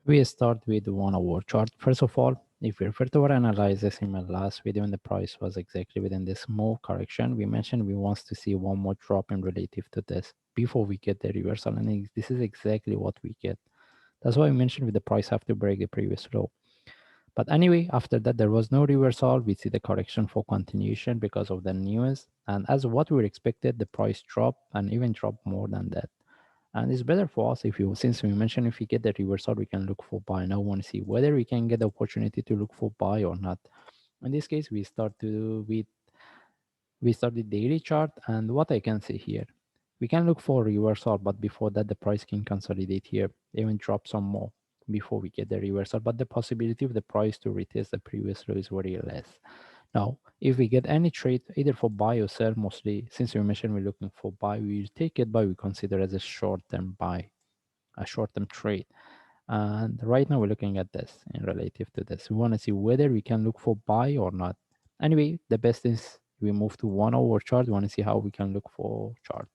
We start with 1 hour chart. First of all, if we refer to our analysis in my last video and the price was exactly within this small correction, we mentioned we want to see one more drop in relative to this before we get the reversal. And this is exactly what we get. That's why I mentioned with the price have to break the previous low. But anyway, after that, there was no reversal. We see the correction for continuation because of the news. And as what we expected, the price dropped and even dropped more than that. And it's better for us if you, since we mentioned if we get the reversal, we can look for buy. Now we want to see whether we can get the opportunity to look for buy or not. In this case, we start the daily chart, and what I can see here, we can look for reversal, but before that, the price can consolidate here, even drop some more before we get the reversal. But the possibility of the price to retest the previous low is very less. Now, if we get any trade either for buy or sell, mostly since we mentioned we're looking for buy, we will take it, but we consider as a short-term buy, a short-term trade. And right now we're looking at this in relative to this. We want to see whether we can look for buy or not. Anyway, the best is we move to 1 hour chart. We want to see how we can look for chart.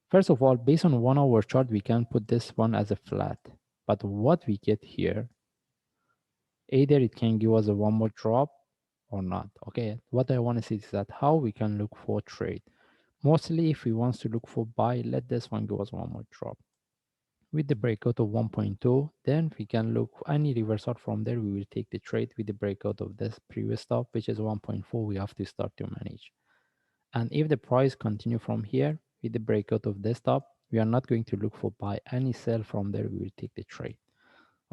First of all, based on 1 hour chart, we can put this one as a flat. But what we get here, either it can give us a one more drop or not. Okay, what I want to see is that how we can look for trade. Mostly if we want to look for buy, let this one give us one more drop. With the breakout of 1.2, then we can look any reversal from there. We will take the trade with the breakout of this previous stop, which is 1.4. We have to start to manage. And if the price continue from here with the breakout of this stop, we are not going to look for buy any sell from there. We will take the trade.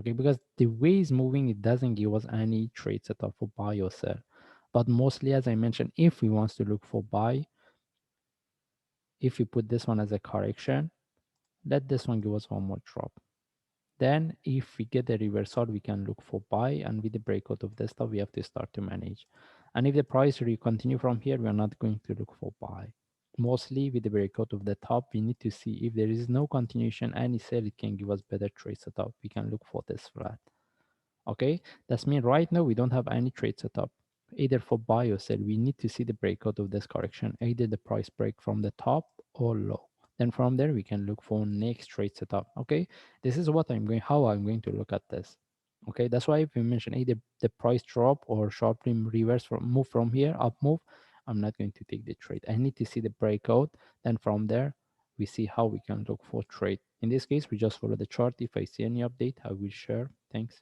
Okay, because the way it's moving, it doesn't give us any trade setup for buy or sell. But mostly, as I mentioned, if we want to look for buy, if we put this one as a correction, let this one give us one more drop. Then if we get the reversal, we can look for buy, and with the breakout of the stop, we have to start to manage. And if the price will continue from here, we are not going to look for buy. Mostly with the breakout of the top, we need to see if there is no continuation, any sell, it can give us better trade setup. We can look for this flat. Okay, that's mean right now we don't have any trade setup, either for buy or sell. We need to see the breakout of this correction, either the price break from the top or low. Then from there we can look for next trade setup. Okay, this is what how I'm going to look at this. Okay, that's why we mentioned either the price drop or sharply reverse from move from here, up move. I'm not going to take the trade. I need to see the breakout. Then from there we see how we can look for trade. In this case, we just follow the chart. If I see any update, I will share. Thanks.